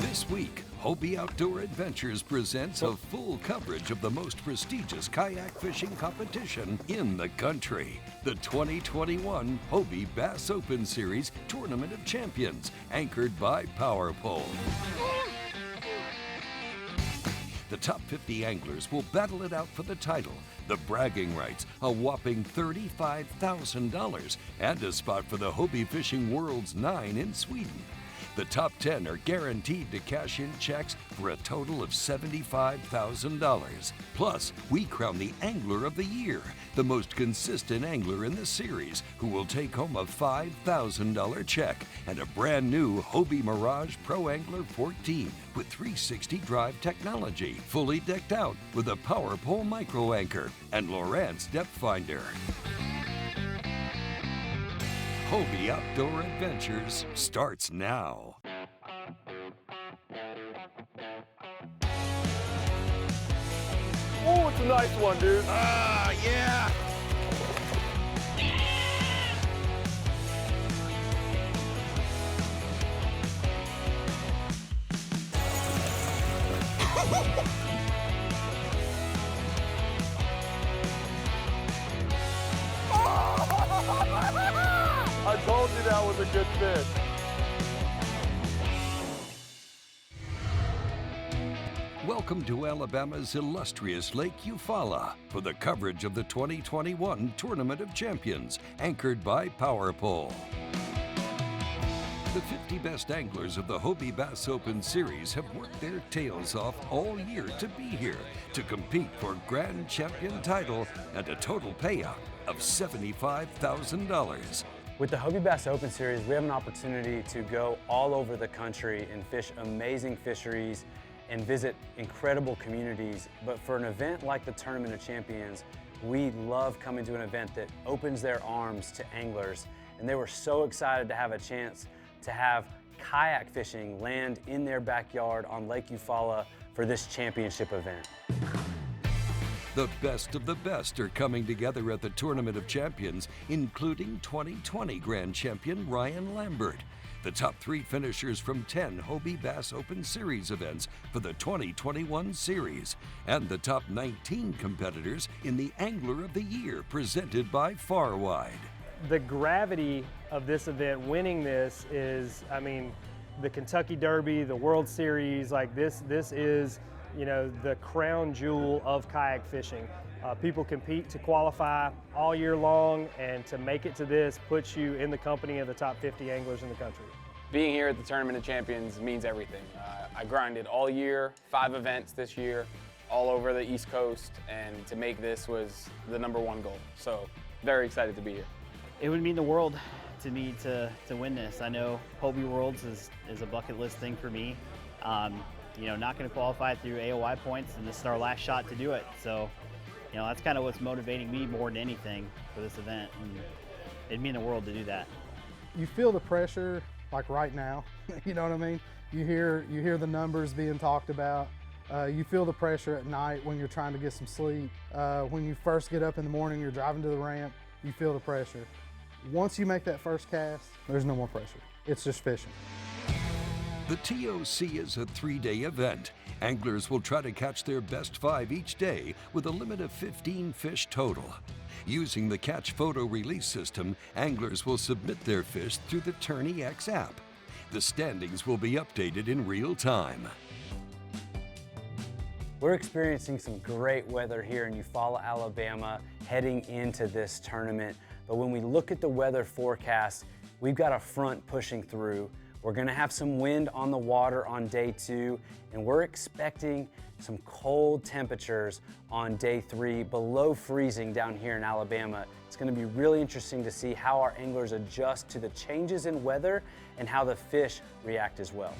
This week, Hobie Outdoor Adventures presents a full coverage of the most prestigious kayak fishing competition in the country, the 2021 Hobie Bass Open Series Tournament of Champions, anchored by Power Pole. The top 50 anglers will battle it out for the title, the bragging rights, a whopping $35,000, and a spot for the Hobie Fishing World's 9 in Sweden. The top 10 are guaranteed to cash in checks for a total of $75,000. Plus, we crown the Angler of the Year, the most consistent angler in the series, who will take home a $5,000 check and a brand new Hobie Mirage Pro Angler 14 with 360 drive technology, fully decked out with a Power Pole micro anchor and Lowrance depth finder. Hobie Outdoor Adventures starts now. Oh, it's a nice one, dude. Yeah! I told you that was a good fish. Welcome to Alabama's illustrious Lake Eufaula for the coverage of the 2021 Tournament of Champions, anchored by Power Pole. The 50 best anglers of the Hobie Bass Open Series have worked their tails off all year to be here to compete for Grand Champion title and a total payout of $75,000. With the Hobie Bass Open Series, we have an opportunity to go all over the country and fish amazing fisheries and visit incredible communities. But for an event like the Tournament of Champions, we love coming to an event that opens their arms to anglers. And they were so excited to have a chance to have kayak fishing land in their backyard on Lake Eufaula for this championship event. The best of the best are coming together at the Tournament of Champions, including 2020 Grand Champion Ryan Lambert, the top 3 finishers from 10 Hobie Bass Open Series events for the 2021 series, and the top 19 competitors in the Angler of the Year presented by Far Wide. The gravity of this event, winning this is, the Kentucky Derby, the World Series, this is, the crown jewel of kayak fishing. People compete to qualify all year long, and to make it to this puts you in the company of the top 50 anglers in the country. Being here at the Tournament of Champions means everything. I grinded all year, 5 events this year, all over the East Coast, and to make this was the #1 goal. So, very excited to be here. It would mean the world to me to win this. I know Hobie Worlds is a bucket list thing for me. Not going to qualify through AOI points, and this is our last shot to do it. So, that's kind of what's motivating me more than anything for this event, and it'd mean the world to do that. You feel the pressure like right now, you know what I mean? You hear the numbers being talked about. You feel the pressure at night when you're trying to get some sleep. When you first get up in the morning, you're driving to the ramp, you feel the pressure. Once you make that first cast, there's no more pressure. It's just fishing. The TOC is a 3-day event. Anglers will try to catch their best 5 each day with a limit of 15 fish total. Using the Catch Photo Release system, anglers will submit their fish through the TourneyX app. The standings will be updated in real time. We're experiencing some great weather here in Eufaula, Alabama, heading into this tournament. But when we look at the weather forecast, we've got a front pushing through. We're gonna have some wind on the water on day 2, and we're expecting some cold temperatures on day 3, below freezing down here in Alabama. It's gonna be really interesting to see how our anglers adjust to the changes in weather and how the fish react as well.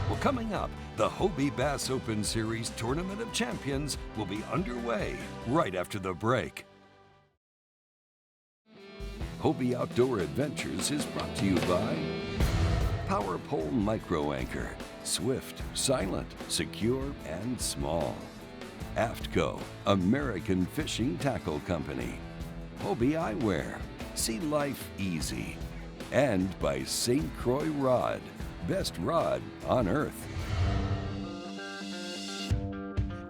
Well, coming up, the Hobie Bass Open Series Tournament of Champions will be underway right after the break. Hobie Outdoor Adventures is brought to you by Power Pole Micro Anchor, swift, silent, secure, and small. AFTCO, American Fishing Tackle Company. Hobie Eyewear, see life easy. And by St. Croix Rod, best rod on earth.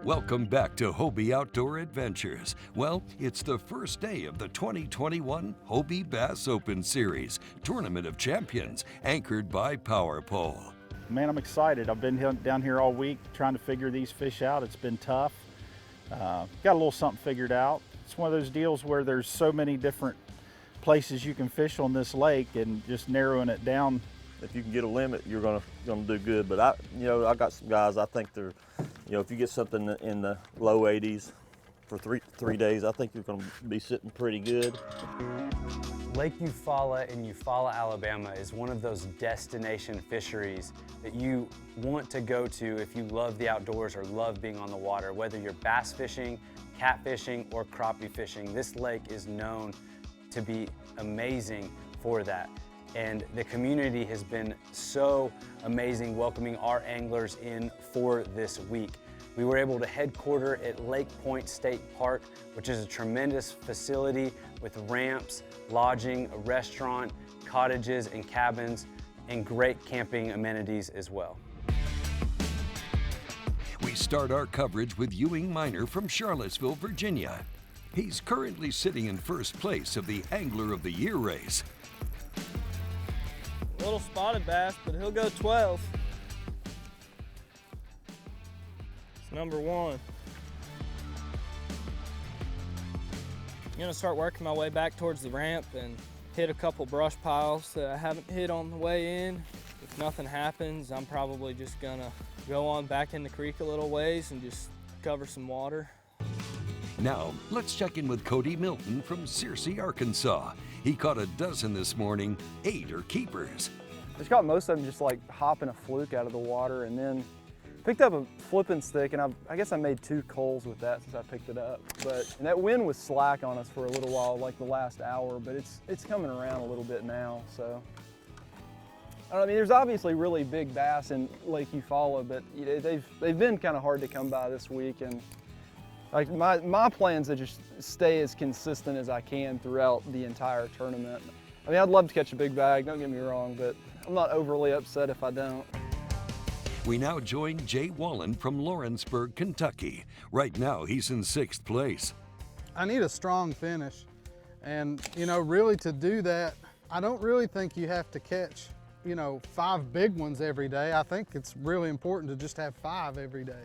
Welcome back to Hobie Outdoor Adventures. Well, it's the first day of the 2021 Hobie Bass Open Series, Tournament of Champions, anchored by Power Pole. Man, I'm excited. I've been down here all week trying to figure these fish out. It's been tough. Got a little something figured out. It's one of those deals where there's so many different places you can fish on this lake, and just narrowing it down. If you can get a limit, you're gonna do good. But I got some guys. I think they're, if you get something in the low 80s for three days, I think you're gonna be sitting pretty good. Lake Eufaula in Eufaula, Alabama is one of those destination fisheries that you want to go to if you love the outdoors or love being on the water. Whether you're bass fishing, catfishing, or crappie fishing, this lake is known to be amazing for that. And the community has been so amazing welcoming our anglers in for this week. We were able to headquarter at Lake Point State Park, which is a tremendous facility with ramps, lodging, a restaurant, cottages and cabins, and great camping amenities as well. We start our coverage with Ewing Minor from Charlottesville, Virginia. He's currently sitting in first place of the Angler of the Year race. A little spotted bass, but he'll go 12. It's number one. I'm gonna start working my way back towards the ramp and hit a couple brush piles that I haven't hit on the way in. If nothing happens, I'm probably just gonna go on back in the creek a little ways and just cover some water. Now, let's check in with Cody Milton from Searcy, Arkansas. He caught a dozen this morning. 8 are keepers. I just caught most of them just like hopping a fluke out of the water, and then picked up a flipping stick, and I guess I made 2 coals with that since I picked it up. And that wind was slack on us for a little while, like the last hour, but it's coming around a little bit now. So I don't know, I mean, there's obviously really big bass in Lake Eufaula, but they've been kind of hard to come by this week, and like my plan's to just stay as consistent as I can throughout the entire tournament. I mean, I'd love to catch a big bag, don't get me wrong, but I'm not overly upset if I don't. We now join Jay Wallen from Lawrenceburg, Kentucky. Right now, he's in 6th place. I need a strong finish. And, really to do that, I don't really think you have to catch, 5 big ones every day. I think it's really important to just have 5 every day.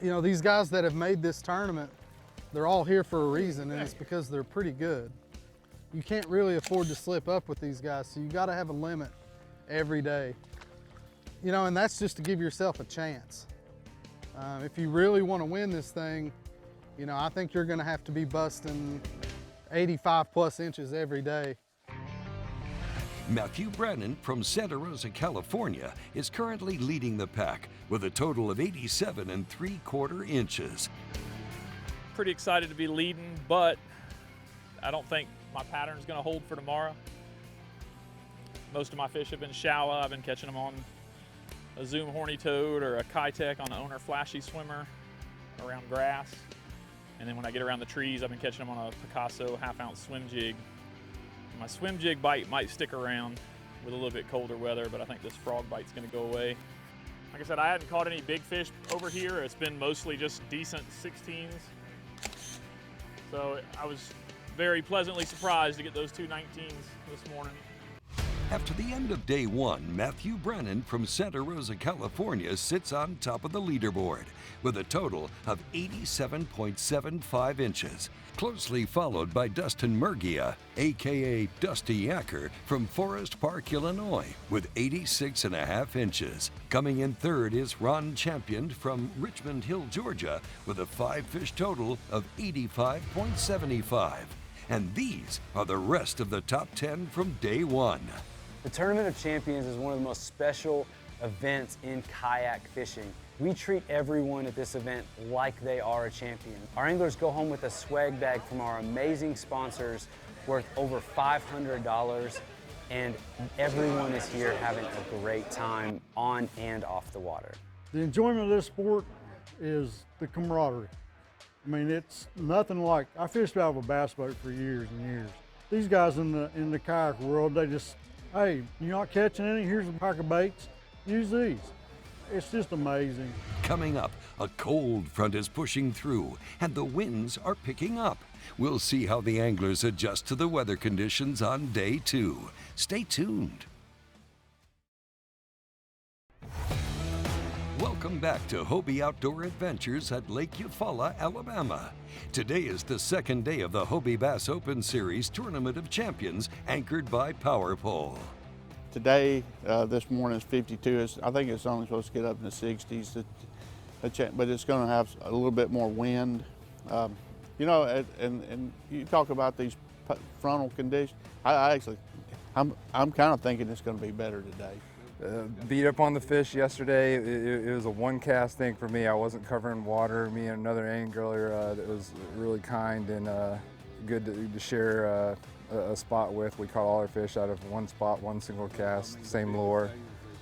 These guys that have made this tournament, they're all here for a reason, and it's because they're pretty good. You can't really afford to slip up with these guys, so you gotta have a limit every day. And that's just to give yourself a chance. If you really wanna win this thing, I think you're gonna have to be busting 85 plus inches every day. Matthew Brennan from Santa Rosa, California is currently leading the pack with a total of 87 3/4 inches. Pretty excited to be leading, but I don't think my pattern's gonna hold for tomorrow. Most of my fish have been shallow. I've been catching them on a Zoom horny toad or a Kitech on an owner flashy swimmer around grass. And then when I get around the trees, I've been catching them on a Picasso 1/2-ounce swim jig. My swim jig bite might stick around with a little bit colder weather, but I think this frog bite's gonna go away. Like I said, I hadn't caught any big fish over here. It's been mostly just decent 16s. So I was very pleasantly surprised to get those 2 19s this morning. After the end of day 1, Matthew Brennan from Santa Rosa, California sits on top of the leaderboard with a total of 87.75 inches, closely followed by Dustin Murgia, aka Dusty Yacker, from Forest Park, Illinois, with 86.5 inches. Coming in 3rd is Ron Champion from Richmond Hill, Georgia, with a 5-fish total of 85.75. And these are the rest of the top 10 from day 1. The Tournament of Champions is one of the most special events in kayak fishing. We treat everyone at this event like they are a champion. Our anglers go home with a swag bag from our amazing sponsors worth over $500, and everyone is here having a great time on and off the water. The enjoyment of this sport is the camaraderie. I mean, it's nothing like, I fished out of a bass boat for years and years. These guys in the kayak world, they just, hey, you're not catching any, here's a pack of baits, use these. It's just amazing. Coming up, a cold front is pushing through and the winds are picking up. We'll see how the anglers adjust to the weather conditions on day 2. Stay tuned. Welcome back to Hobie Outdoor Adventures at Lake Eufaula, Alabama. Today is the second day of the Hobie Bass Open Series Tournament of Champions, anchored by Power Pole. Today, this morning is 52. I think it's only supposed to get up in the 60s, but it's going to have a little bit more wind. You know, and you talk about these frontal conditions. I'm kind of thinking it's going to be better today. Beat up on the fish yesterday. It was a one cast thing for me. I wasn't covering water. Me and another angler that was really kind and good to share a spot with. We caught all our fish out of one spot, one single cast, same lure.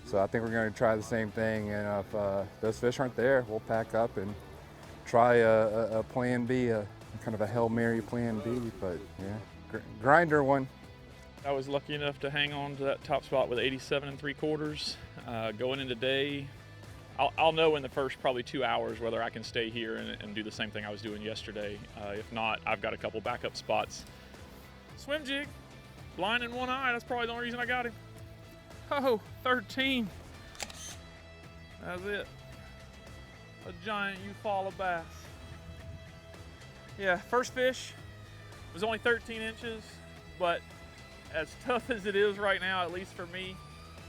So I think we're going to try the same thing, and if those fish aren't there, we'll pack up and try a plan B, kind of a Hail Mary plan B, but yeah, grinder one. I was lucky enough to hang on to that top spot with 87 3/4. Going into day, I'll know in the first probably 2 hours whether I can stay here and do the same thing I was doing yesterday. If not, I've got a couple backup spots. Swim jig, blind in one eye, that's probably the only reason I got him. Oh, 13. That's it. A giant Eufaula bass. Yeah, first fish was only 13 inches, but as tough as it is right now, at least for me,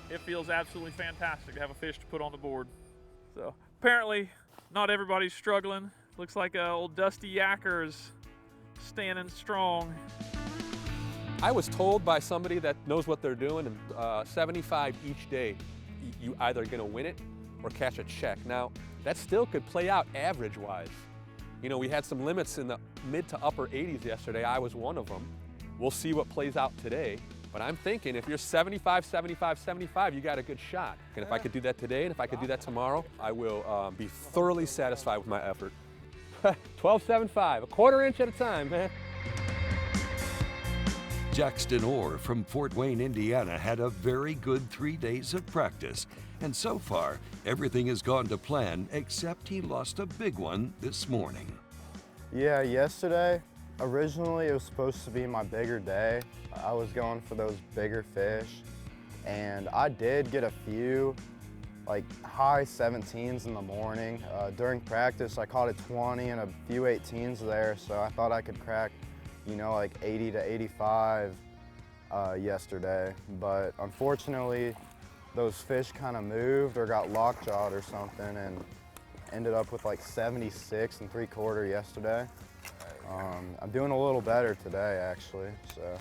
it feels absolutely fantastic to have a fish to put on the board. So apparently not everybody's struggling. Looks like old Dusty Yacker is standing strong. I was told by somebody that knows what they're doing, and 75 each day, you either gonna win it or catch a check. Now, that still could play out average-wise. You know, we had some limits in the mid to upper 80s yesterday. I was one of them. We'll see what plays out today. But I'm thinking if you're 75, 75, 75, you got a good shot. And if I could do that today, and if I could do that tomorrow, I will be thoroughly satisfied with my effort. 12.75, a quarter inch at a time, man. Jackson Orr from Fort Wayne, Indiana had a very good 3 days of practice. And so far, everything has gone to plan, except he lost a big one this morning. Yeah, yesterday, originally it was supposed to be my bigger day. I was going for those bigger fish, and I did get a few, like high 17s in the morning. During practice, I caught a 20 and a few 18s there, so I thought I could crack, you know, like 80 to 85 yesterday. But unfortunately, those fish kind of moved or got lockjawed or something, and ended up with like 76 3/4 yesterday. I'm doing a little better today, actually, so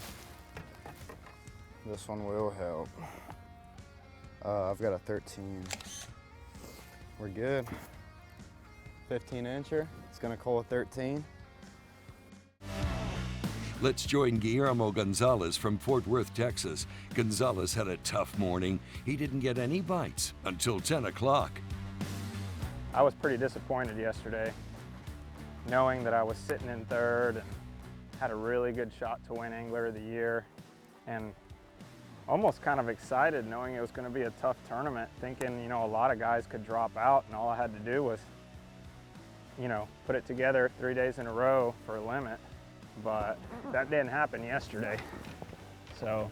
this one will help. I've got a 13. We're good. 15 incher, it's gonna call a 13. Let's join Guillermo Gonzalez from Fort Worth, Texas. Gonzalez had a tough morning. He didn't get any bites until 10 o'clock. I was pretty disappointed yesterday, knowing that I was sitting in third and had a really good shot to win Angler of the Year, and almost kind of excited knowing it was going to be a tough tournament, thinking, you know, a lot of guys could drop out and all I had to do was, you know, put it together 3 days in a row for a limit. But that didn't happen yesterday. So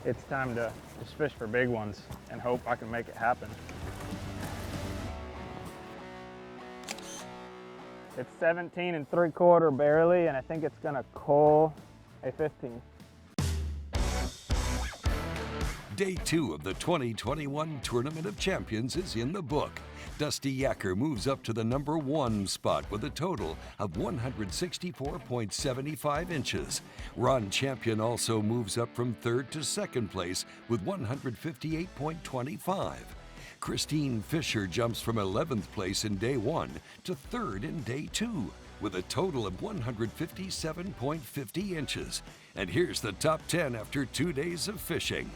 it's time to just fish for big ones and hope I can make it happen. It's 17 3/4 barely, and I think it's gonna call a 15. Day 2 of the 2021 Tournament of Champions is in the book. Dusty Yacker moves up to the number 1 spot with a total of 164.75 inches. Ron Champion also moves up from 3rd to 2nd place with 158.25. Christine Fisher jumps from 11th place in day 1 to 3rd in day 2 with a total of 157.50 inches. And here's the top 10 after 2 days of fishing.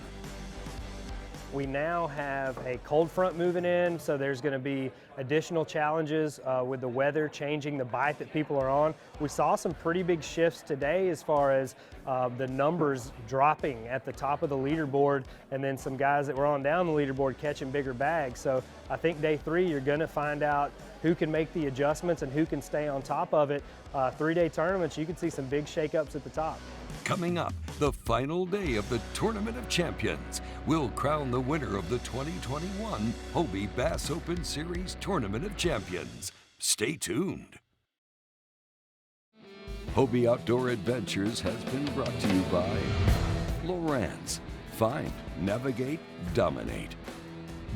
We now have a cold front moving in, so there's going to be additional challenges with the weather changing the bite that people are on. We saw some pretty big shifts today as far as the numbers dropping at the top of the leaderboard, and then some guys that were on down the leaderboard catching bigger bags. So I think day 3 you're going to find out who can make the adjustments and who can stay on top of it. 3-day tournaments, you can see some big shakeups at the top. Coming up, the final day of the Tournament of Champions. We'll crown the winner of the 2021 Hobie Bass Open Series Tournament of Champions. Stay tuned. Hobie Outdoor Adventures has been brought to you by Lowrance, find, navigate, dominate.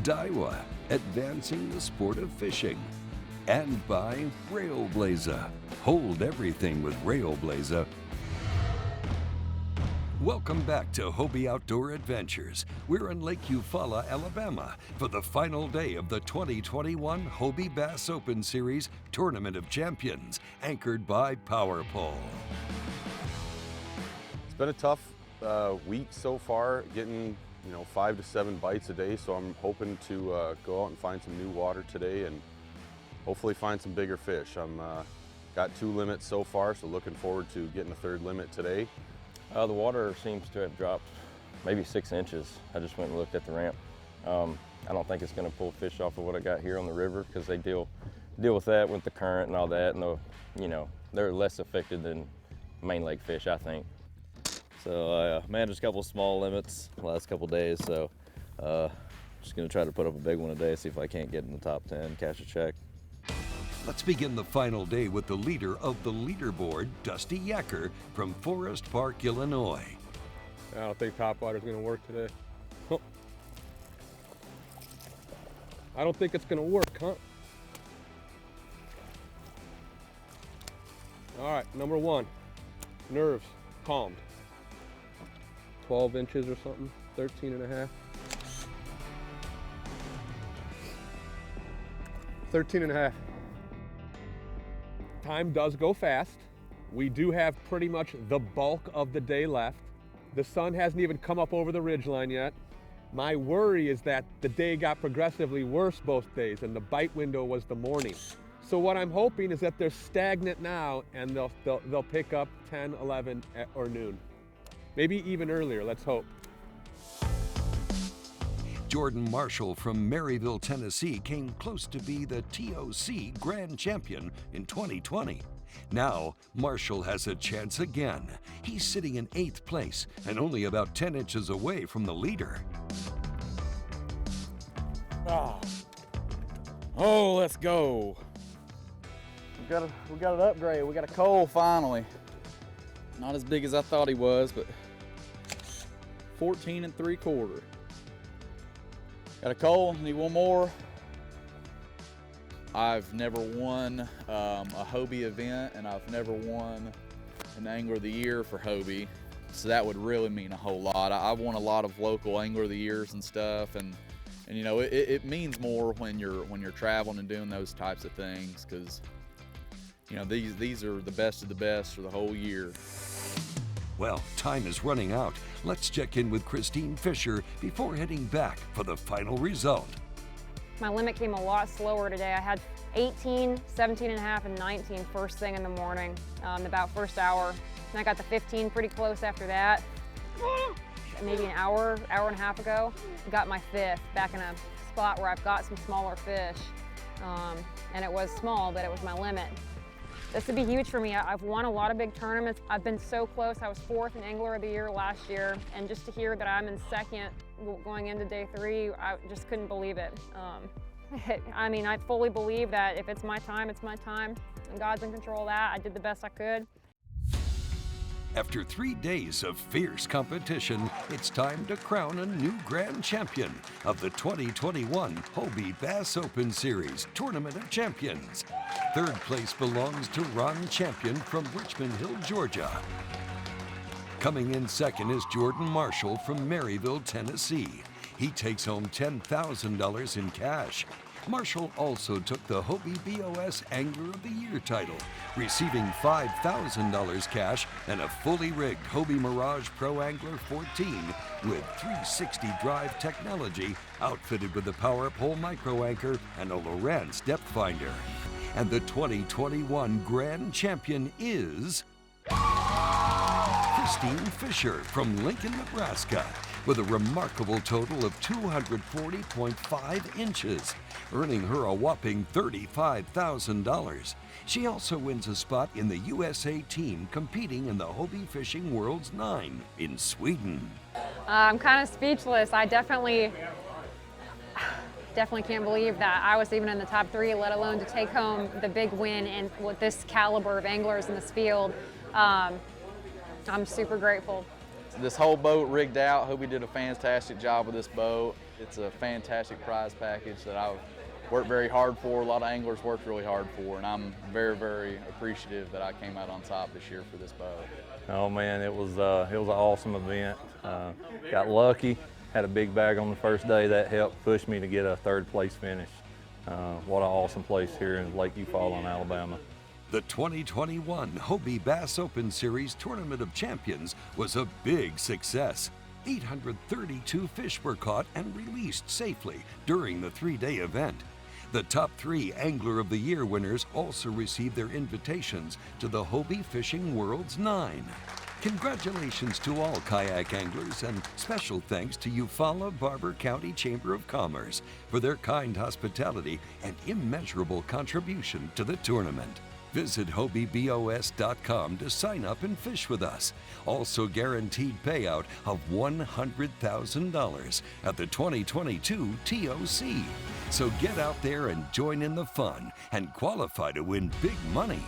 Daiwa, advancing the sport of fishing. And by Railblaza, hold everything with Railblaza. Welcome back to Hobie Outdoor Adventures. We're in Lake Eufaula, Alabama for the final day of the 2021 Hobie Bass Open Series Tournament of Champions, anchored by Power Pole. It's been a tough week so far, getting 5 to 7 bites a day, so I'm hoping to go out and find some new water today and hopefully find some bigger fish. I'm got 2 limits so far, so looking forward to getting a 3rd limit today. The water seems to have dropped maybe 6 inches. I just went and looked at the ramp. I don't think it's going to pull fish off of what I got here on the river because they deal with that with the current and all that, and they're less affected than main lake fish, I think. So I managed a couple small limits the last couple days, so just going to try to put up a big one today, see if I can't get in the top 10, catch a check. Let's begin the final day with the leader of the leaderboard, Dusty Yacker from Forest Park, Illinois. I don't think topwater's going to work today. I don't think it's going to work, huh? All right, number 1, nerves calmed. 12 inches or something, 13 and a half. 13 and a half. Time does go fast. We do have pretty much the bulk of the day left. The sun hasn't even come up over the ridgeline yet. My worry is that the day got progressively worse both days and the bite window was the morning. So what I'm hoping is that they're stagnant now and they'll pick up 10, 11 or noon. Maybe even earlier, let's hope. Jordan Marshall from Maryville, Tennessee came close to be the TOC Grand Champion in 2020. Now, Marshall has a chance again. He's sitting in 8th place and only about 10 inches away from the leader. Oh, let's go. We got an upgrade. We got a coal finally. Not as big as I thought he was, but 14 3/4. Got a coal, need one more. I've never won a Hobie event, and I've never won an Angler of the Year for Hobie, so that would really mean a whole lot. I've won a lot of local Angler of the Years and stuff, and it means more when you're traveling and doing those types of things, because these are the best of the best for the whole year. Well, time is running out. Let's check in with Christine Fisher before heading back for the final result. My limit came a lot slower today. I had 18, 17 and a half, and 19 first thing in the morning, about first hour. And I got the 15 pretty close after that. Maybe an hour and a half ago, got my 5th back in a spot where I've got some smaller fish. And it was small, but it was my limit. This would be huge for me. I've won a lot of big tournaments. I've been so close. I was 4th in Angler of the Year last year, and just to hear that I'm in 2nd going into day 3, I just couldn't believe it. I mean, I fully believe that if it's my time, it's my time, and God's in control of that. I did the best I could. After 3 days of fierce competition, it's time to crown a new grand champion of the 2021 Hobie Bass Open Series Tournament of Champions. 3rd place belongs to Ron Champion from Richmond Hill, Georgia. Coming in 2nd is Jordan Marshall from Maryville, Tennessee. He takes home $10,000 in cash. Marshall also took the Hobie B.O.S. Angler of the Year title, receiving $5,000 cash and a fully rigged Hobie Mirage Pro Angler 14 with 360 drive technology, outfitted with a power pole micro anchor and a Lowrance depth finder. And the 2021 Grand Champion is Christine Fisher from Lincoln, Nebraska, with a remarkable total of 240.5 inches, earning her a whopping $35,000. She also wins a spot in the USA team competing in the Hobie Fishing Worlds 9 in Sweden. I'm kind of speechless. I definitely can't believe that I was even in the top 3, let alone to take home the big win and with this caliber of anglers in this field. I'm super grateful. This whole boat rigged out, Hobie did a fantastic job with this boat. It's a fantastic prize package that I've worked very hard for. A lot of anglers worked really hard for, and I'm very, very appreciative that I came out on top this year for this boat. Oh man, it was an awesome event. Got lucky, had a big bag on the first day. That helped push me to get a 3rd place finish. What an awesome place here in Lake Eufaula in Alabama. The 2021 Hobie Bass Open Series Tournament of Champions was a big success. 832 fish were caught and released safely during the 3-day event. The top 3 Angler of the Year winners also received their invitations to the Hobie Fishing Worlds 9. Congratulations to all kayak anglers, and special thanks to Eufaula-Barbour County Chamber of Commerce for their kind hospitality and immeasurable contribution to the tournament. Visit hobiebos.com to sign up and fish with us. Also guaranteed payout of $100,000 at the 2022 TOC. So get out there and join in the fun and qualify to win big money.